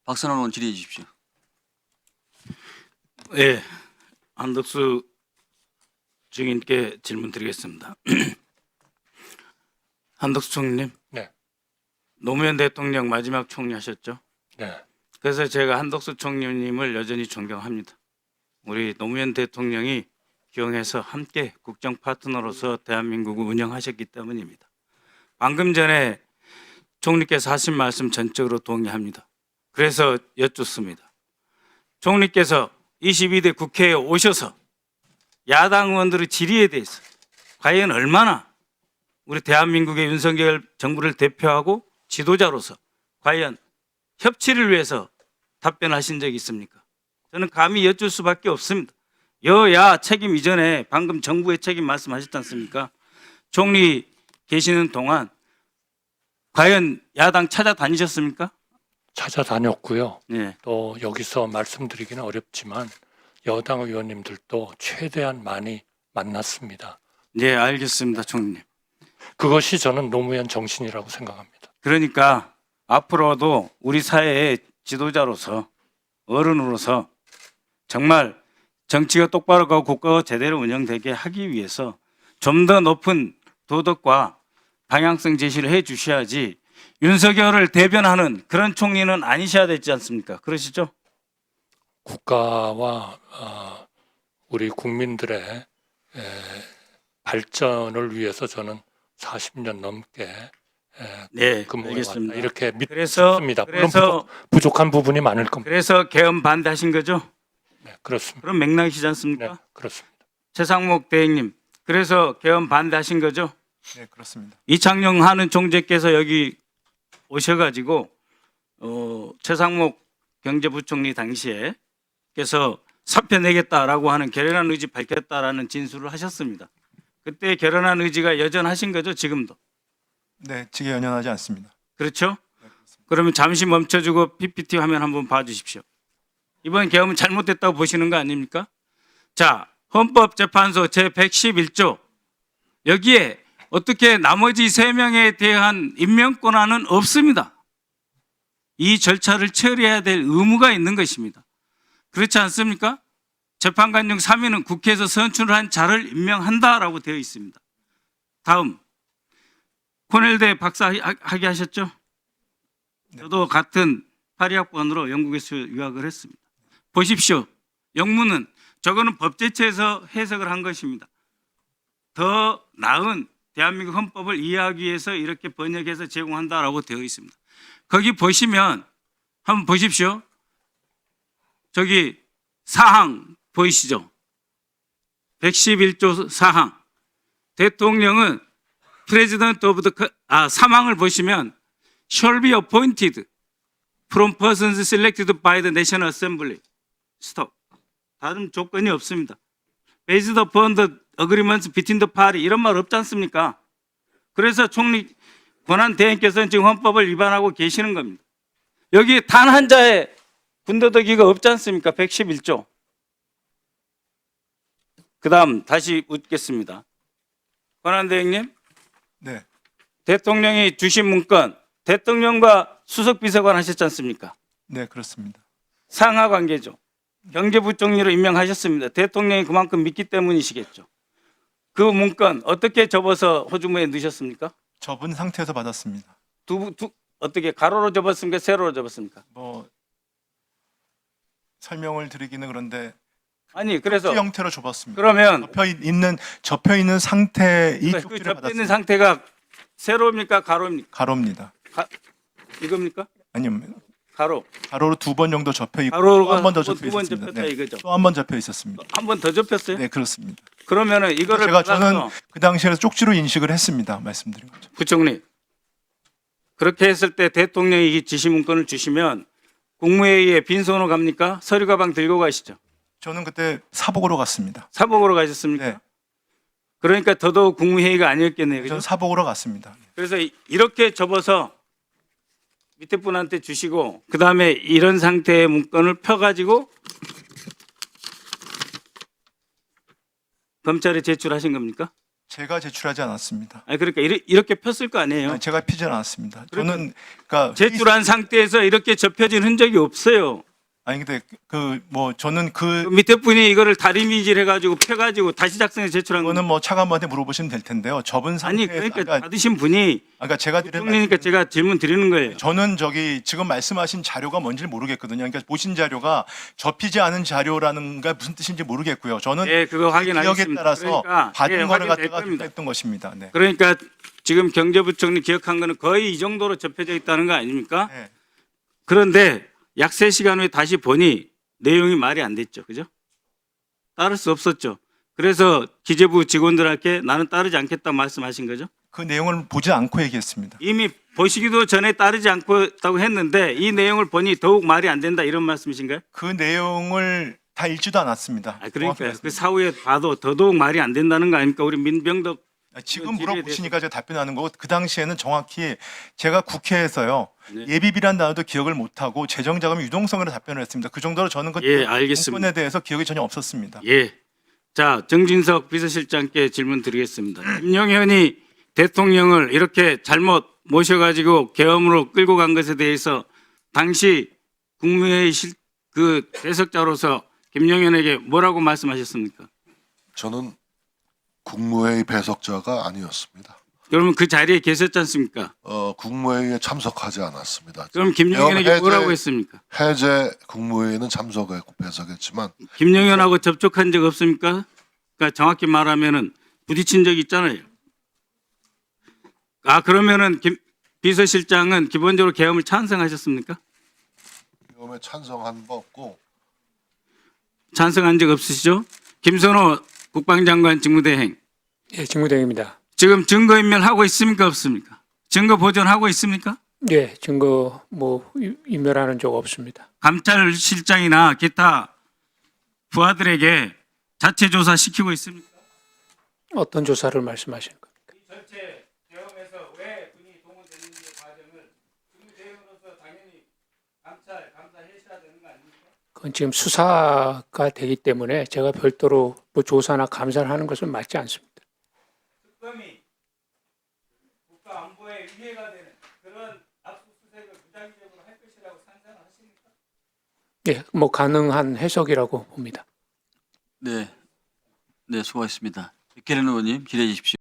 박선원 의원 질의해 주십시오. 예, 한덕수 증인께 질문 드리겠습니다. 한덕수 총리님, 네. 노무현 대통령 마지막 총리하셨죠? 네. 그래서 제가 한덕수 총리님을 여전히 존경합니다. 우리 노무현 대통령이 기용해서 함께 국정 파트너로서 대한민국을 운영하셨기 때문입니다. 방금 전에 총리께서 하신 말씀 전적으로 동의합니다. 그래서 여쭙습니다. 총리께서 22대 국회에 오셔서 야당 의원들의 질의에 대해서 과연 얼마나 우리 대한민국의 윤석열 정부를 대표하고 지도자로서 과연 협치를 위해서 답변하신 적이 있습니까? 저는 감히 여쭐 수밖에 없습니다. 여야 책임 이전에 방금 정부의 책임 말씀하셨지 않습니까? 총리 계시는 동안 과연 야당 찾아다니셨습니까? 찾아다녔고요. 네. 또 여기서 말씀드리기는 어렵지만 여당 의원님들도 최대한 많이 만났습니다. 네, 알겠습니다, 총리님. 그것이 저는 노무현 정신이라고 생각합니다. 그러니까 앞으로도 우리 사회의 지도자로서 어른으로서 정말 정치가 똑바로 가고 국가가 제대로 운영되게 하기 위해서 좀 더 높은 도덕과 방향성 제시를 해 주셔야지 윤석열을 대변하는 그런 총리는 아니셔야 되지 않습니까? 그러시죠? 국가와 우리 국민들의 발전을 위해서 저는 40년 넘게 네, 근무해 알겠습니다. 왔다. 이렇게 그래서 믿습니다. 물론 부족한 부분이 많을 겁니다. 그래서 개헌 반대하신 거죠? 네, 그렇습니다. 그런 맥락이시지 않습니까? 네, 그렇습니다. 최상목 대행님, 그래서 개헌 반대하신 거죠? 네, 그렇습니다. 이창용 하는 총재께서 여기 오셔가지고 최상목 경제부총리 당시에 께서 사표 내겠다라고 하는 결연한 의지 밝혔다라는 진술을 하셨습니다. 그때 결연한 의지가 여전하신 거죠, 지금도? 네, 직에 연연하지 않습니다. 그렇죠? 그러면 잠시 멈춰주고 PPT 화면 한번 봐주십시오. 이번 개헌은 잘못됐다고 보시는 거 아닙니까? 자, 헌법재판소 제111조 여기에 어떻게 나머지 3명에 대한 임명 권한은 없습니다. 이 절차를 처리해야 될 의무가 있는 것입니다. 그렇지 않습니까? 재판관 중 3인은 국회에서 선출을 한 자를 임명한다라고 되어 있습니다. 다음, 코넬대 박사 학위 하셨죠? 저도 같은 파리학번으로 영국에서 유학을 했습니다. 보십시오. 영문은 저거는 법제처에서 해석을 한 것입니다. 더 나은 대한민국 헌법을 이해하기 위해서 이렇게 번역해서 제공한다라고 되어 있습니다. 거기 보시면 한번 보십시오. 저기 사항 보이시죠? 111조 사항. 대통령은 President of the 사망을 보시면 shall be appointed from persons selected by the National Assembly. 스톱. 다른 조건이 없습니다. Based upon the agreements between the party 이런 말 없지 않습니까? 그래서 총리 권한 대행께서는 지금 헌법을 위반하고 계시는 겁니다. 여기 단 한 자의 군더더기가 없지 않습니까? 111조. 그 다음 다시 묻겠습니다. 권한 대행님, 네, 대통령이 주신 문건 대통령과 수석비서관 하셨지 않습니까? 네, 그렇습니다. 상하 관계죠. 경제부총리로 임명하셨습니다. 대통령이 그만큼 믿기 때문이시겠죠. 그 문건 어떻게 접어서 호주머니에 넣으셨습니까? 접은 상태에서 받았습니다. 어떻게 가로로 접었습니까? 세로로 접었습니까? 뭐 설명을 드리기는 그런데 아니 그래서 쪽지 형태로 접었습니다. 그러면 접혀 있는 상태 이 그 쪽지를 접혀 있는 받았습니다. 상태가 세로입니까? 가로입니까? 가로입니다. 이겁니까? 아니면 가로. 가로로 2번 정도 접혀 있고 가로가 한 번 더 두 접혀 번 있었습니다. 접혔다 이거죠. 또 한 번 접혀 있었습니다. 한 번 더 접혔어요? 네, 그렇습니다. 그러면은 이거를 저는 받아서 그 당시에 쪽지로 인식을 했습니다. 말씀드린 거죠. 부총리 그렇게 했을 때 대통령이 이 지시 문건을 주시면 국무회의에 빈손으로 갑니까? 서류 가방 들고 가시죠. 저는 그때 사복으로 갔습니다. 사복으로 가셨습니까? 네, 그러니까 더더욱 국무회의가 아니었겠네요. 저는 그죠? 사복으로 갔습니다. 그래서 이렇게 접어서 밑에 분한테 주시고 그 다음에 이런 상태의 문건을 펴가지고 검찰에 제출하신 겁니까? 제가 제출하지 않았습니다. 아니 그러니까 이렇게 폈을 거 아니에요. 아니, 제가 피지 않았습니다. 저는 그러니까 제출한 상태에서 이렇게 접혀진 흔적이 없어요. 아니 근데 저는 그 밑에 분이 이거를 다리미질 해가지고 펴가지고 다시 작성해 제출한 그거는 거는 뭐 차관한테 물어보시면 될 텐데요. 접은 아니 상태에서 그러니까 받으신 분이 아까 제가 드린 총리니까 제가 질문 드리는 거예요. 저는 지금 말씀하신 자료가 뭔지 모르겠거든요. 그러니까 보신 자료가 접히지 않은 자료라는 게 무슨 뜻인지 모르겠고요. 저는 네, 그거 기억에 확인하겠습니다. 따라서 그러니까, 받은 예, 거를 확인될 갖다가 겁니다. 했던 것입니다. 네. 그러니까 지금 경제부총리 기억한 거는 거의 이 정도로 접혀져 있다는 거 아닙니까? 네. 그런데 약 3시간 후에 다시 보니 내용이 말이 안 됐죠. 그죠? 따를 수 없었죠. 그래서 기재부 직원들에게 나는 따르지 않겠다 말씀하신 거죠. 그 내용을 보지 않고 얘기했습니다. 이미 보시기도 전에 따르지 않고 했는데 이 내용을 보니 더욱 말이 안 된다 이런 말씀이신가요? 그 내용을 다 읽지도 않았습니다. 아, 그러니까 그 정확히 사후에 봐도 더더욱 말이 안 된다는 거 아닙니까? 우리 민병덕 지금 질의에 물어보시니까 제가 답변하는 거고 그 당시에는 정확히 제가 국회에서요 네. 예비비란 단어도 기억을 못하고 재정자금 유동성으로 답변을 했습니다. 그 정도로 저는 그 예, 알겠습니다. 정권에 대해서 기억이 전혀 없었습니다. 예. 자, 정진석 비서실장께 질문 드리겠습니다. 김영현이 대통령을 이렇게 잘못 모셔가지고 계엄으로 끌고 간 것에 대해서 당시 국무회의 그 배석자로서 김영현에게 뭐라고 말씀하셨습니까? 저는 국무회의 배석자가 아니었습니다. 그러면 그 자리에 계셨지 않습니까? 국무회의에 참석하지 않았습니다. 그럼 김영현에게 해제- 뭐라고 했습니까? 해제 국무회의는 참석했고 배석했지만 김영현하고 접촉한 적 없습니까? 그러니까 정확히 말하면은 부딪힌 적 있잖아요. 아, 그러면은 비서실장은 기본적으로 계엄을 찬성하셨습니까? 계엄에 찬성한 바 없고 찬성한 적 없으시죠? 김선호 국방장관 직무대행 예, 직무대행입니다. 지금 증거인멸 하고 있습니까 없습니까? 증거 보존하고 있습니까? 예, 증거 인멸하는 적 없습니다. 감찰실장이나 기타 부하들에게 자체 조사 시키고 있습니까? 어떤 조사를 말씀하시는 겁니까? 이 전체 계엄에서 왜 군이 동원됐는지 과정을 직무대행으로서 당연히 감사 해셔야 되는 거 아닙니까? 그건 지금 수사가 되기 때문에 제가 별도로 뭐 조사나 감사를 하는 것은 맞지 않습니다. 특검이 국가 안보에 위해가 되는 그런 압수수색을 무작위적으로 할 것이라고 상상하십니까? 예, 뭐 가능한 해석이라고 봅니다. 네, 수고하셨습니다. 백혜련 의원님 기대해 주십시오.